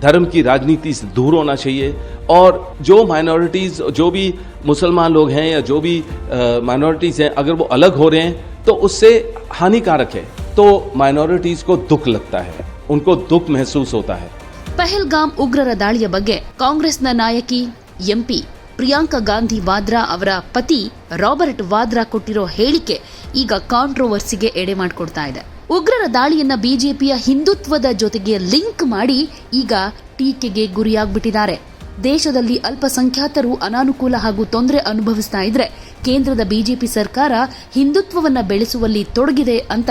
धर्म की राजनीति से दूर होना चाहिए और जो माइनॉरिटीज, जो भी मुसलमान लोग हैं या जो भी माइनॉरिटीज हैं, अगर वो अलग हो रहे हैं तो उससे हानिकारक है। तो माइनॉरिटीज को दुख लगता है, उनको दुख महसूस होता है। ಪಹಲ್ಗಾಮ್ ಉಗ್ರರ ದಾಳಿಯ ಬಗ್ಗೆ ಕಾಂಗ್ರೆಸ್ನ ನಾಯಕಿ ಎಂಪಿ ಪ್ರಿಯಾಂಕಾ ಗಾಂಧಿ ವಾದ್ರಾ ಅವರ ಪತಿ ರಾಬರ್ಟ್ ವಾದ್ರಾ ಕೊಟ್ಟಿರೋ ಹೇಳಿಕೆ ಈಗ ಕಾಂಟ್ರೋವರ್ಸಿಗೆ ಎಡೆ ಮಾಡಿಕೊಡ್ತಾ ಇದೆ. ಉಗ್ರರ ದಾಳಿಯನ್ನ ಬಿಜೆಪಿಯ ಹಿಂದುತ್ವದ ಜೊತೆಗೆ ಲಿಂಕ್ ಮಾಡಿ ಈಗ ಟೀಕೆಗೆ ಗುರಿಯಾಗ್ಬಿಟ್ಟಿದ್ದಾರೆ. ದೇಶದಲ್ಲಿ ಅಲ್ಪಸಂಖ್ಯಾತರು ಅನಾನುಕೂಲ ಹಾಗೂ ತೊಂದರೆ ಅನುಭವಿಸ್ತಾ ಇದ್ರೆ ಕೇಂದ್ರದ ಬಿಜೆಪಿ ಸರ್ಕಾರ ಹಿಂದುತ್ವವನ್ನ ಬೆಳೆಸುವಲ್ಲಿ ತೊಡಗಿದೆ ಅಂತ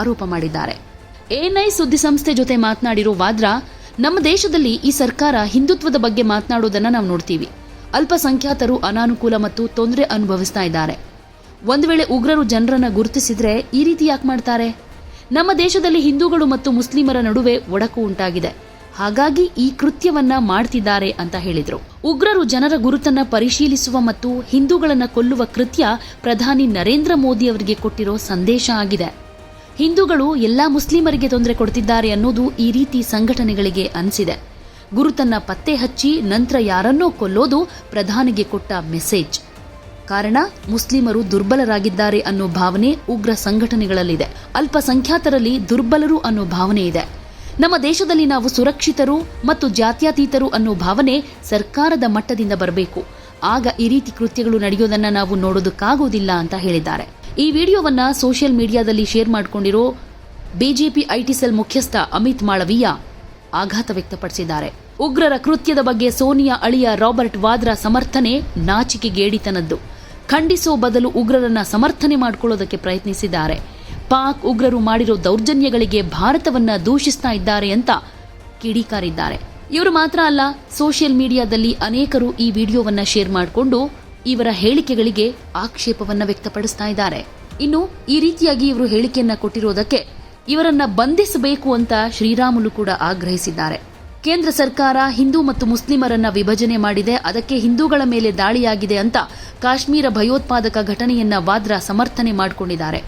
ಆರೋಪ ಮಾಡಿದ್ದಾರೆ. ಎಎನ್ಐ ಸುದ್ದಿಸಂಸ್ಥೆ ಜೊತೆ ಮಾತನಾಡಿರೋ ವಾದ್ರಾ, ನಮ್ಮ ದೇಶದಲ್ಲಿ ಈ ಸರ್ಕಾರ ಹಿಂದುತ್ವದ ಬಗ್ಗೆ ಮಾತನಾಡೋದನ್ನ ನಾವು ನೋಡ್ತೀವಿ. ಅಲ್ಪಸಂಖ್ಯಾತರು ಅನಾನುಕೂಲ ಮತ್ತು ತೊಂದರೆ ಅನುಭವಿಸ್ತಾ ಇದ್ದಾರೆ. ಒಂದು ವೇಳೆ ಉಗ್ರರು ಜನರನ್ನ ಗುರುತಿಸಿದ್ರೆ ಈ ರೀತಿ ಯಾಕೆ ಮಾಡ್ತಾರೆ? ನಮ್ಮ ದೇಶದಲ್ಲಿ ಹಿಂದೂಗಳು ಮತ್ತು ಮುಸ್ಲಿಮರ ನಡುವೆ ಒಡಕು ಉಂಟಾಗಿದೆ, ಹಾಗಾಗಿ ಈ ಕೃತ್ಯವನ್ನ ಮಾಡ್ತಿದ್ದಾರೆ ಅಂತ ಹೇಳಿದ್ರು. ಉಗ್ರರು ಜನರ ಗುರುತನ್ನ ಪರಿಶೀಲಿಸುವ ಮತ್ತು ಹಿಂದೂಗಳನ್ನ ಕೊಲ್ಲುವ ಕೃತ್ಯ ಪ್ರಧಾನಿ ನರೇಂದ್ರ ಮೋದಿ ಅವರಿಗೆ ಕೊಟ್ಟಿರೋ ಸಂದೇಶ ಆಗಿದೆ. ಹಿಂದೂಗಳು ಎಲ್ಲಾ ಮುಸ್ಲಿಮರಿಗೆ ತೊಂದರೆ ಕೊಡ್ತಿದ್ದಾರೆ ಅನ್ನೋದು ಈ ರೀತಿ ಸಂಘಟನೆಗಳಿಗೆ ಅನಿಸಿದೆ. ಗುರುತನ್ನ ಪತ್ತೆ ಹಚ್ಚಿ ನಂತರ ಯಾರನ್ನೋ ಕೊಲ್ಲೋದು ಪ್ರಧಾನಿಗೆ ಕೊಟ್ಟ ಮೆಸೇಜ್. ಕಾರಣ ಮುಸ್ಲಿಮರು ದುರ್ಬಲರಾಗಿದ್ದಾರೆ ಅನ್ನೋ ಭಾವನೆ ಉಗ್ರ ಸಂಘಟನೆಗಳಲ್ಲಿದೆ. ಅಲ್ಪಸಂಖ್ಯಾತರಲ್ಲಿ ದುರ್ಬಲರು ಅನ್ನೋ ಭಾವನೆ ಇದೆ. ನಮ್ಮ ದೇಶದಲ್ಲಿ ನಾವು ಸುರಕ್ಷಿತರು ಮತ್ತು ಜಾತ್ಯತೀತರು ಅನ್ನೋ ಭಾವನೆ ಸರ್ಕಾರದ ಮಟ್ಟದಿಂದ ಬರಬೇಕು. ಆಗ ಈ ರೀತಿ ಕೃತ್ಯಗಳು ನಡೆಯೋದನ್ನ ನಾವು ನೋಡೋದಕ್ಕಾಗೋದಿಲ್ಲ ಅಂತ ಹೇಳಿದ್ದಾರೆ. ಈ ವಿಡಿಯೋವನ್ನ ಸೋಷಿಯಲ್ ಮೀಡಿಯಾದಲ್ಲಿ ಶೇರ್ ಮಾಡಿಕೊಂಡಿರೋ ಬಿಜೆಪಿ ಐಟಿ ಸೆಲ್ ಮುಖ್ಯಸ್ಥ ಅಮಿತ್ ಮಾಳವೀಯ ಆಘಾತ ವ್ಯಕ್ತಪಡಿಸಿದ್ದಾರೆ. ಉಗ್ರರ ಕೃತ್ಯದ ಬಗ್ಗೆ ಸೋನಿಯಾ ಅಳಿಯ ರಾಬರ್ಟ್ ವಾದ್ರಾ ಸಮರ್ಥನೆ ನಾಚಿಕೆಗೇಡಿತನದ್ದು. ಖಂಡಿಸೋ ಬದಲು ಉಗ್ರರನ್ನ ಸಮರ್ಥನೆ ಮಾಡಿಕೊಳ್ಳೋದಕ್ಕೆ ಪ್ರಯತ್ನಿಸಿದ್ದಾರೆ. ಪಾಕ್ ಉಗ್ರರು ಮಾಡಿರೋ ದೌರ್ಜನ್ಯಗಳಿಗೆ ಭಾರತವನ್ನ ದೂಷಿಸ್ತಾ ಇದ್ದಾರೆ ಅಂತ ಕಿಡಿಕಾರಿದ್ದಾರೆ. ಇವರು ಮಾತ್ರ ಅಲ್ಲ, ಸೋಷಿಯಲ್ ಮೀಡಿಯಾದಲ್ಲಿ ಅನೇಕರು ಈ ವಿಡಿಯೋವನ್ನ ಶೇರ್ ಮಾಡಿಕೊಂಡು ಇವರ ಹೇಳಿಕೆಗಳಿಗೆ ಆಕ್ಷೇಪವನ್ನ ವ್ಯಕ್ತಪಡಿಸ್ತಾ ಇದ್ದಾರೆ. ಇನ್ನು ಈ ರೀತಿಯಾಗಿ ಇವರು ಹೇಳಿಕೆಯನ್ನ ಕೊಟ್ಟಿರೋದಕ್ಕೆ ಇವರನ್ನ ಬಂಧಿಸಬೇಕು ಅಂತ ಶ್ರೀರಾಮುಲು ಕೂಡ ಆಗ್ರಹಿಸಿದ್ದಾರೆ. ಕೇಂದ್ರ ಸರ್ಕಾರ ಹಿಂದೂ ಮತ್ತು ಮುಸ್ಲಿಮರನ್ನ ವಿಭಜನೆ ಮಾಡಿದೆ, ಅದಕ್ಕೆ ಹಿಂದೂಗಳ ಮೇಲೆ ದಾಳಿಯಾಗಿದೆ ಅಂತ ಕಾಶ್ಮೀರ ಭಯೋತ್ಪಾದಕ ಘಟನೆಯನ್ನ ವಾದ್ರಾ ಸಮರ್ಥನೆ ಮಾಡಿಕೊಂಡಿದ್ದಾರೆ.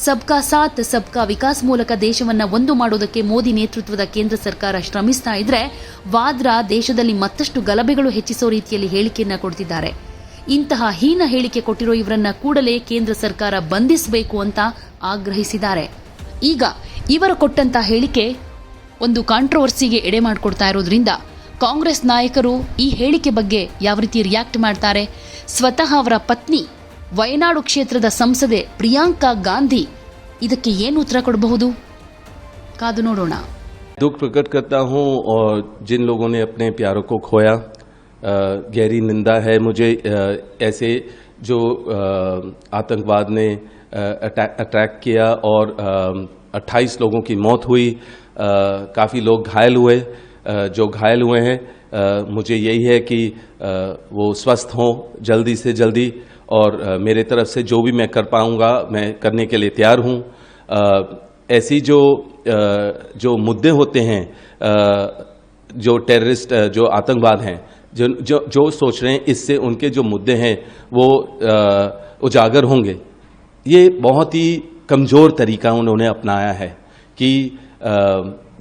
ಸಬ್ಕಾ ಸಾಥ್ ಸಬ್ಕಾ ವಿಕಾಸ್ ಮೂಲಕ ದೇಶವನ್ನ ಒಂದು ಮಾಡೋದಕ್ಕೆ ಮೋದಿ ನೇತೃತ್ವದ ಕೇಂದ್ರ ಸರ್ಕಾರ ಶ್ರಮಿಸ್ತಾ ಇದ್ರೆ ವಾದ್ರಾ ದೇಶದಲ್ಲಿ ಮತ್ತಷ್ಟು ಗಲಭೆಗಳು ಹೆಚ್ಚಿಸೋ ರೀತಿಯಲ್ಲಿ ಹೇಳಿಕೆಯನ್ನ ಕೊಡ್ತಿದ್ದಾರೆ. ಇಂತಹ ಹೀನ ಹೇಳಿಕೆ ಕೊಟ್ಟಿರೋ ಇವರನ್ನ ಕೂಡಲೇ ಕೇಂದ್ರ ಸರ್ಕಾರ ಬಂಧಿಸಬೇಕು ಅಂತ ಆಗ್ರಹಿಸಿದ್ದಾರೆ. ಈಗ ಇವರು ಕೊಟ್ಟಂತ ಹೇಳಿಕೆ ಒಂದು ಕಾಂಟ್ರವರ್ಸಿಗೆ ಎಡೆ ಮಾಡಿಕೊಡ್ತಾ ಇರೋದ್ರಿಂದ ಕಾಂಗ್ರೆಸ್ ನಾಯಕರು ಈ ಹೇಳಿಕೆ ಬಗ್ಗೆ ಯಾವ ರೀತಿ ರಿಯಾಕ್ಟ್ ಮಾಡ್ತಾರೆ, ಸ್ವತಃ ಅವರ ಪತ್ನಿ ವಯನಾಡು ಕ್ಷೇತ್ರದ ಸಂಸದೆ ಪ್ರಿಯಾಂಕಾ ಗಾಂಧಿ ಇದಕ್ಕೆ ಏನು ಉತ್ತರ ಕೊಡಬಹುದು? ಕಾದು ನೋಡೋಣ. दुख प्रकट करता हूं और जिन लोगों ने अपने प्यारों को खोया, गहरी निंदा है मुझे। ऐसे जो आतंकवाद ने अटैक किया और 28 लोगों की मौत हुई, काफ़ी लोग घायल हुए। जो घायल हुए हैं मुझे यही है कि वो स्वस्थ हों जल्दी से जल्दी, और मेरे तरफ से जो भी मैं कर पाऊंगा मैं करने के लिए तैयार हूं। ऐसी जो मुद्दे होते हैं, जो टेररिस्ट, जो आतंकवाद हैं, जो सोच रहे हैं, इससे उनके जो मुद्दे हैं वो उजागर होंगे। ये बहुत ही कमज़ोर तरीका उन्होंने अपनाया है कि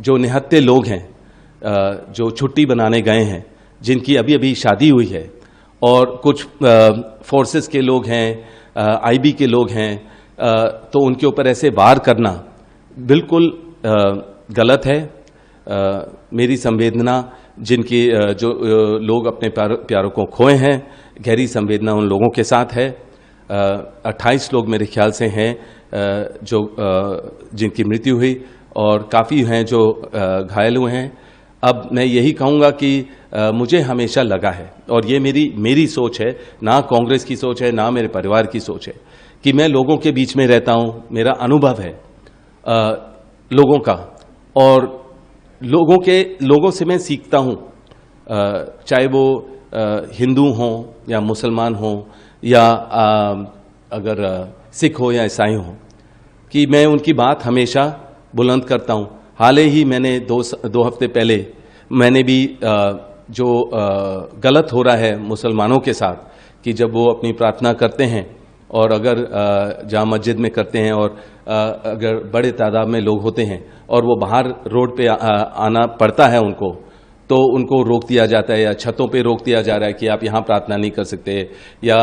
जो निहत्थे लोग हैं, जो छुट्टी बनाने गए हैं, जिनकी अभी अभी शादी हुई है, और कुछ फोर्सेस के लोग हैं, आईबी के लोग हैं, तो उनके ऊपर ऐसे वार करना बिल्कुल गलत है। मेरी संवेदना जिनकी जो लोग अपने प्यारों को खोए हैं, गहरी संवेदना उन लोगों के साथ है। 28 लोग मेरे ख्याल से हैं जो जिनकी मृत्यु हुई, और काफ़ी हैं जो घायल हुए हैं। अब मैं यही कहूँगा कि मुझे हमेशा लगा है, और ये मेरी सोच है, ना कांग्रेस की सोच है, ना मेरे परिवार की सोच है, कि मैं लोगों के बीच में रहता हूँ, मेरा अनुभव है लोगों का, और लोगों से मैं सीखता हूँ, चाहे वो हिंदू हों या मुसलमान हों या अगर सिख हो या ईसाई हो, कि मैं उनकी बात हमेशा बुलंद करता हूँ। हाल ही मैंने दो हफ्ते पहले मैंने भी जो गलत हो रहा है मुसलमानों के साथ, कि जब वो अपनी प्रार्थना करते हैं और अगर जामा मस्जिद में करते हैं और अगर बड़े तादाद में लोग होते हैं और वो बाहर रोड पे आना पड़ता है उनको, तो उनको रोक दिया जाता है या छतों पे रोक दिया जा रहा है कि आप यहाँ प्रार्थना नहीं कर सकते, या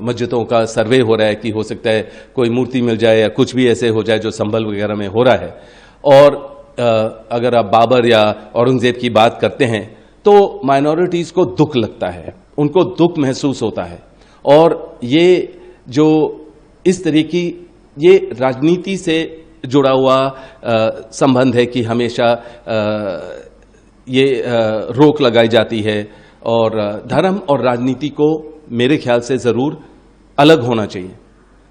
मस्जिदों का सर्वे हो रहा है कि हो सकता है कोई मूर्ति मिल जाए या कुछ भी ऐसे हो जाए जो संभल वगैरह में हो रहा है। और अगर आप बाबर या औरंगजेब की बात करते हैं तो माइनॉरिटीज को दुख लगता है, उनको दुख महसूस होता है। और ये जो इस तरह की ये राजनीति से जुड़ा हुआ संबंध है कि हमेशा ये रोक लगाई जाती है, और धर्म और राजनीति को मेरे ख्याल से ज़रूर अलग होना चाहिए,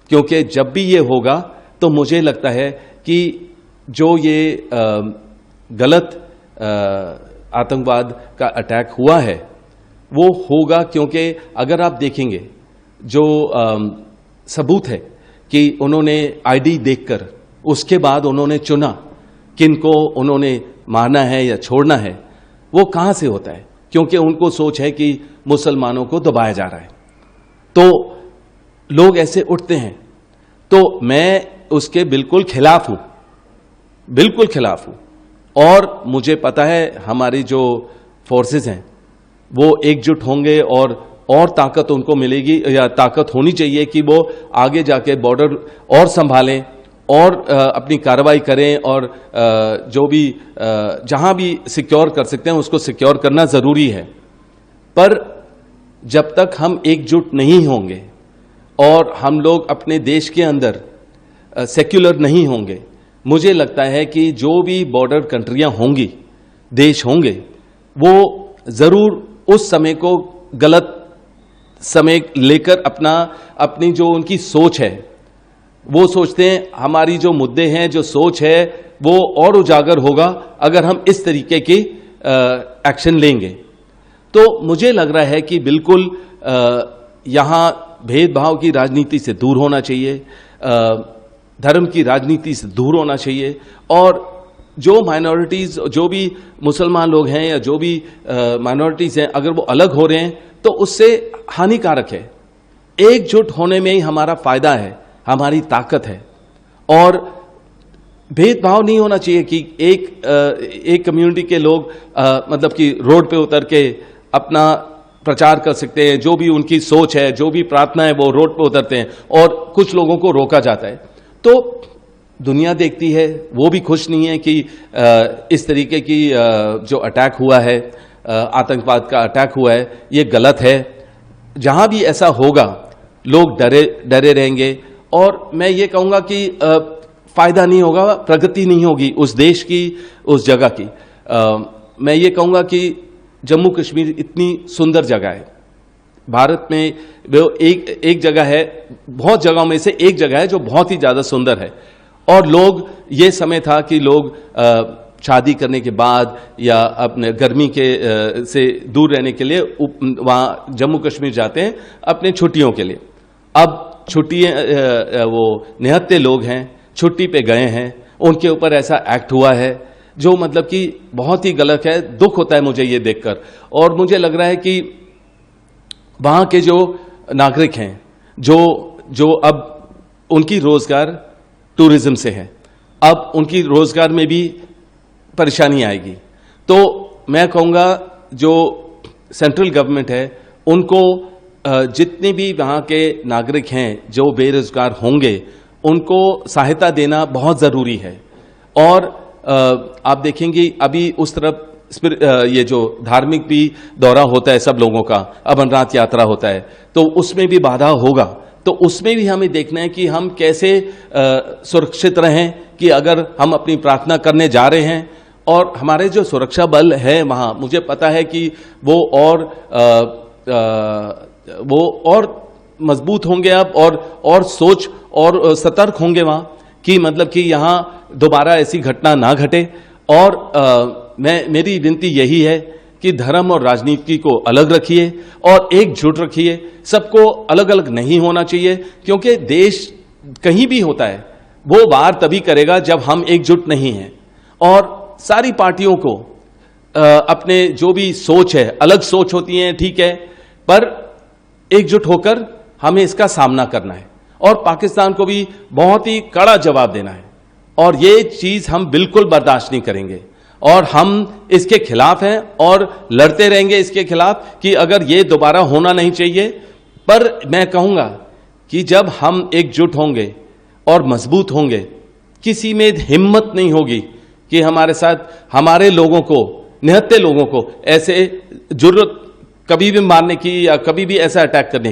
क्योंकि जब भी ये होगा तो मुझे लगता है कि जो ये गलत आतंकवाद का अटैक हुआ है वो होगा, क्योंकि अगर आप देखेंगे जो सबूत है कि उन्होंने आईडी देखकर उसके बाद उन्होंने चुना किनको उन्होंने मारना है या छोड़ना है, वो कहाँ से होता है? क्योंकि उनको सोच है कि मुसलमानों को दबाया जा रहा है, तो लोग ऐसे उठते हैं। तो मैं उसके बिल्कुल खिलाफ हूं, बिल्कुल खिलाफ हूं। और मुझे पता है हमारी जो फोर्सेस हैं वो एकजुट होंगे और ताकत उनको मिलेगी, या ताकत होनी चाहिए कि वो आगे जाके बॉर्डर और संभालें और अपनी कार्रवाई करें, और जो भी जहां भी सिक्योर कर सकते हैं उसको सिक्योर करना जरूरी है। पर जब तक हम एकजुट नहीं होंगे और हम लोग अपने देश के अंदर सेक्युलर नहीं होंगे, मुझे लगता है कि जो भी बॉर्डर कंट्रियां होंगी, देश होंगे, वो जरूर उस समय को गलत समय लेकर अपनी जो उनकी सोच है, वो सोचते हैं हमारी जो मुद्दे हैं, जो सोच है, वो और उजागर होगा अगर हम इस तरीके की एक्शन लेंगे। तो मुझे लग रहा है कि बिल्कुल यहाँ भेदभाव की राजनीति से दूर होना चाहिए, धर्म की राजनीति से दूर होना चाहिए, और जो माइनॉरिटीज, जो भी मुसलमान लोग हैं या जो भी माइनॉरिटीज हैं, अगर वो अलग हो रहे हैं तो उससे हानिकारक है। एकजुट होने में ही हमारा फायदा है, हमारी ताकत है। और भेदभाव नहीं होना चाहिए कि एक कम्युनिटी के लोग मतलब कि रोड पे उतर के अपना प्रचार कर सकते हैं, जो भी उनकी सोच है, जो भी प्रार्थना है, वो रोड पे उतरते हैं, और कुछ लोगों को रोका जाता है। तो दुनिया देखती है, वो भी खुश नहीं है कि इस तरीके की जो अटैक हुआ है, आतंकवाद का अटैक हुआ है, ये गलत है। जहां भी ऐसा होगा लोग डरे रहेंगे, और मैं ये कहूंगा कि फायदा नहीं होगा, प्रगति नहीं होगी उस देश की, उस जगह की। मैं ये कहूंगा कि जम्मू कश्मीर इतनी सुंदर जगह है भारत में, वो एक जगह है, बहुत जगहों में से एक जगह है जो बहुत ही ज्यादा सुंदर है। और लोग, ये समय था कि लोग शादी करने के बाद या अपने गर्मी के से दूर रहने के लिए वहाँ जम्मू कश्मीर जाते हैं अपने छुट्टियों के लिए। अब छुट्टियाँ, वो निहत्ते लोग हैं, छुट्टी पे गए हैं, उनके ऊपर ऐसा एक्ट हुआ है जो मतलब कि बहुत ही गलत है। दुख होता है मुझे ये देखकर, और मुझे लग रहा है कि वहाँ के जो नागरिक हैं, जो अब उनकी रोजगार टूरिज्म से है, अब उनकी रोजगार में भी परेशानी आएगी। तो मैं कहूँगा जो सेंट्रल गवर्नमेंट है, उनको जितने भी वहाँ के नागरिक हैं जो बेरोजगार होंगे, उनको सहायता देना बहुत ज़रूरी है। और आप देखेंगे अभी उस तरफ ये जो धार्मिक भी दौरा होता है सब लोगों का, अमरनाथ यात्रा होता है, तो उसमें भी बाधा होगा। तो उसमें भी हमें देखना है कि हम कैसे सुरक्षित रहें, कि अगर हम अपनी प्रार्थना करने जा रहे हैं, और हमारे जो सुरक्षा बल है वहाँ, मुझे पता है कि वो और मजबूत होंगे अब, और सोच और सतर्क होंगे वहाँ, कि मतलब कि यहाँ दोबारा ऐसी घटना ना घटे। और मेरी विनती यही है कि धर्म और राजनीति को अलग रखिए और एकजुट रखिए, सबको अलग अलग नहीं होना चाहिए, क्योंकि देश कहीं भी होता है वो वार तभी करेगा जब हम एकजुट नहीं हैं। और सारी पार्टियों को अपने जो भी सोच है, अलग सोच होती है, ठीक है, पर एकजुट होकर हमें इसका सामना करना है, और पाकिस्तान को भी बहुत ही कड़ा जवाब देना है, और ये चीज हम बिल्कुल बर्दाश्त नहीं करेंगे। और हम इसके खिलाफ हैं और लड़ते रहेंगे इसके खिलाफ कि अगर ये दोबारा होना नहीं चाहिए। पर मैं कहूंगा कि जब हम एकजुट होंगे और मजबूत होंगे, किसी में हिम्मत नहीं होगी कि हमारे साथ हमारे लोगों को, निहत्थे लोगों को ऐसे जुर्रत कभी भी मारने की या कभी भी ऐसा अटैक करने की।